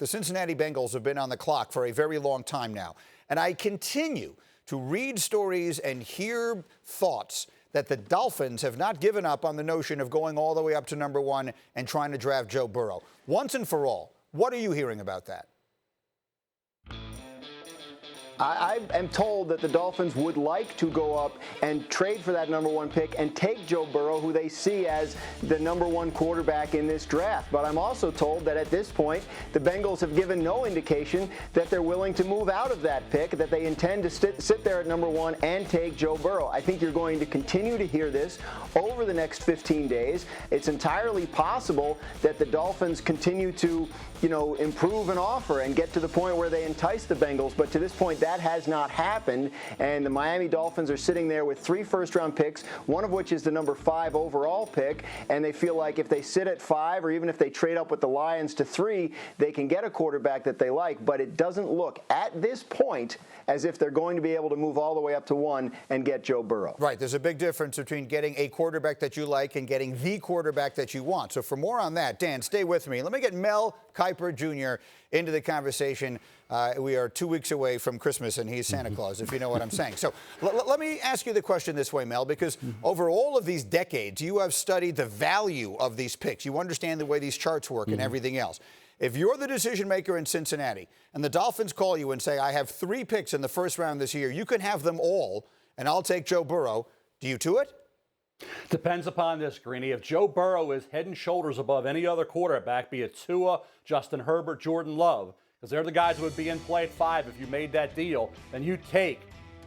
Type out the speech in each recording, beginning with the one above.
The Cincinnati Bengals have been on the clock for a very long time now. And I continue to read stories and hear thoughts that the Dolphins have not given up on the notion of going all the way up to number one and trying to draft Joe Burrow. Once and for all, what are you hearing about that? I am told that the Dolphins would like to go up and trade for that number one pick and take Joe Burrow, who they see as the number one quarterback in this draft. But I'm also told that at this point, the Bengals have given no indication that they're willing to move out of that pick, that they intend to sit there at number one and take Joe Burrow. I think you're going to continue to hear this over the next 15 days. It's entirely possible that the Dolphins continue to, improve an offer and get to the point where they entice the Bengals. But to this point, that has not happened, and the Miami Dolphins are sitting there with 3 first-round picks, one of which is the number 5 overall pick, and they feel like if they sit at 5 or even if they trade up with the Lions to 3, they can get a quarterback that they like, but it doesn't look at this point as if they're going to be able to move all the way up to 1 and get Joe Burrow. Right. There's a big difference between getting a quarterback that you like and getting the quarterback that you want. So for more on that, Dan, stay with me. Let me get Mel Kiper Jr. into the conversation. We are 2 weeks away from Christmas, and he's Santa Claus, if you know what I'm saying. So let me ask you the question this way, Mel, because over all of these decades, you have studied the value of these picks. You understand the way these charts work and everything else. If you're the decision maker in Cincinnati and the Dolphins call you and say, I have 3 picks in the first round this year, you can have them all, and I'll take Joe Burrow, do you do it? Depends upon this, Greeny. If Joe Burrow is head and shoulders above any other quarterback, be it Tua, Justin Herbert, Jordan Love, because they're the guys who would be in play at 5 if you made that deal, then you take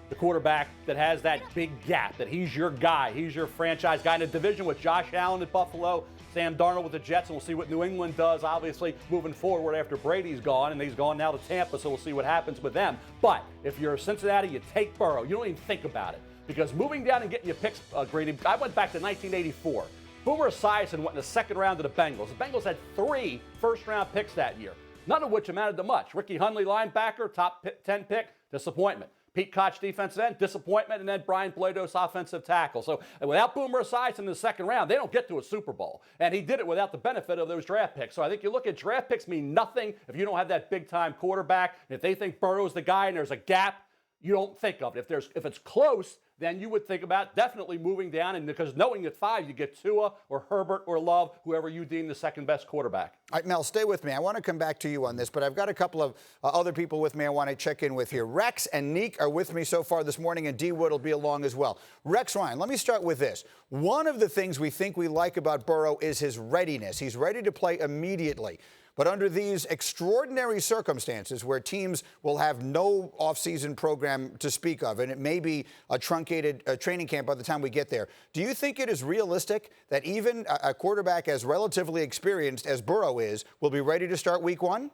the quarterback that has that big gap, that he's your guy, he's your franchise guy in a division with Josh Allen at Buffalo, Sam Darnold with the Jets, and we'll see what New England does, obviously, moving forward after Brady's gone, and he's gone now to Tampa, so we'll see what happens with them. But if you're Cincinnati, you take Burrow. You don't even think about it, because moving down and getting your picks, Greeny, I went back to 1984. Boomer Esiason went in the second round to the Bengals. The Bengals had 3 first-round picks that year, none of which amounted to much. Ricky Hundley, linebacker, top 10 pick, disappointment. Pete Koch, defensive end, disappointment, and then Brian Blados, offensive tackle. So without Boomer Esiason in the second round, they don't get to a Super Bowl. And he did it without the benefit of those draft picks. So I think you look at draft picks mean nothing if you don't have that big-time quarterback. If they think Burrow's the guy and there's a gap, you don't think of it. If it's close, then you would think about definitely moving down, and because knowing at 5 you get Tua or Herbert or Love, whoever you deem the second best quarterback. All right, Mel, stay with me. I want to come back to you on this, but I've got a couple of other people with me I want to check in with here. Rex and Neek are with me so far this morning, and D Wood will be along as well. Rex Ryan, let me start with this. One of the things we think we like about Burrow is his readiness. He's ready to play immediately. But under these extraordinary circumstances where teams will have no offseason program to speak of, and it may be a truncated training camp by the time we get there, do you think it is realistic that even a quarterback as relatively experienced as Burrow is will be ready to start week 1?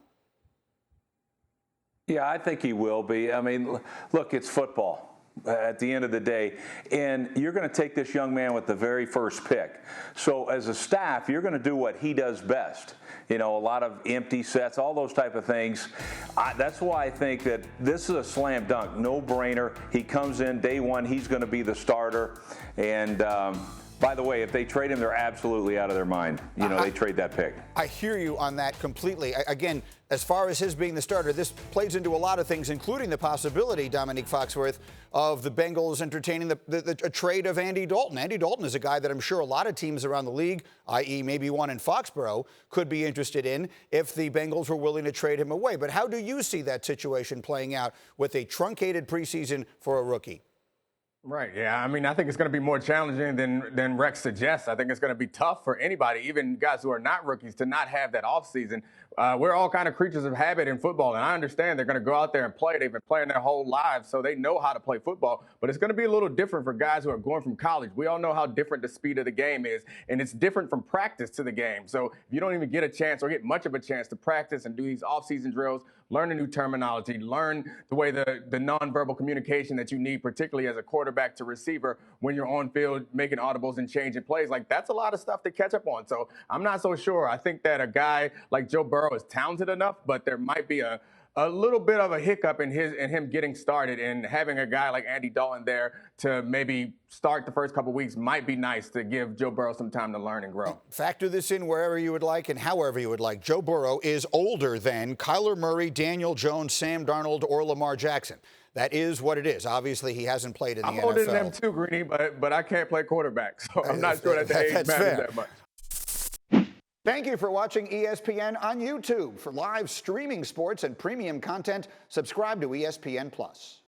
Yeah, I think he will be. I mean, look, it's football at the end of the day, and you're going to take this young man with the very first pick. So as a staff, you're going to do what he does best. A lot of empty sets, all those type of things. That's why I think that this is a slam dunk, no-brainer. He comes in day 1, he's going to be the starter. And by the way, if they trade him, they're absolutely out of their mind. They trade that pick. I hear you on that completely. Again, as far as his being the starter, this plays into a lot of things, including the possibility, Dominique Foxworth, of the Bengals entertaining a trade of Andy Dalton. Andy Dalton is a guy that I'm sure a lot of teams around the league, i.e. maybe one in Foxborough, could be interested in if the Bengals were willing to trade him away. But how do you see that situation playing out with a truncated preseason for a rookie? Right, yeah. I mean, I think it's going to be more challenging than Rex suggests. I think it's going to be tough for anybody, even guys who are not rookies, to not have that offseason. We're all kind of creatures of habit in football, and I understand they're going to go out there and play. They've been playing their whole lives, so they know how to play football. But it's going to be a little different for guys who are going from college. We all know how different the speed of the game is, and it's different from practice to the game. So if you don't even get a chance or get much of a chance to practice and do these off-season drills, learn a new terminology, learn the way the nonverbal communication that you need, particularly as a quarterback to receiver when you're on field making audibles and changing plays. Like, that's a lot of stuff to catch up on. So I'm not so sure. I think that a guy like Joe Burrow is talented enough, but there might be a a little bit of a hiccup in him getting started, and having a guy like Andy Dalton there to maybe start the first couple weeks might be nice to give Joe Burrow some time to learn and grow. Factor this in wherever you would like and however you would like. Joe Burrow is older than Kyler Murray, Daniel Jones, Sam Darnold, or Lamar Jackson. That is what it is. Obviously, he hasn't played in the NFL. I'm older than them too, Greeny, but I can't play quarterback, so I'm not sure that the age matters that much. Thank you for watching ESPN on YouTube. For live streaming sports and premium content, subscribe to ESPN+.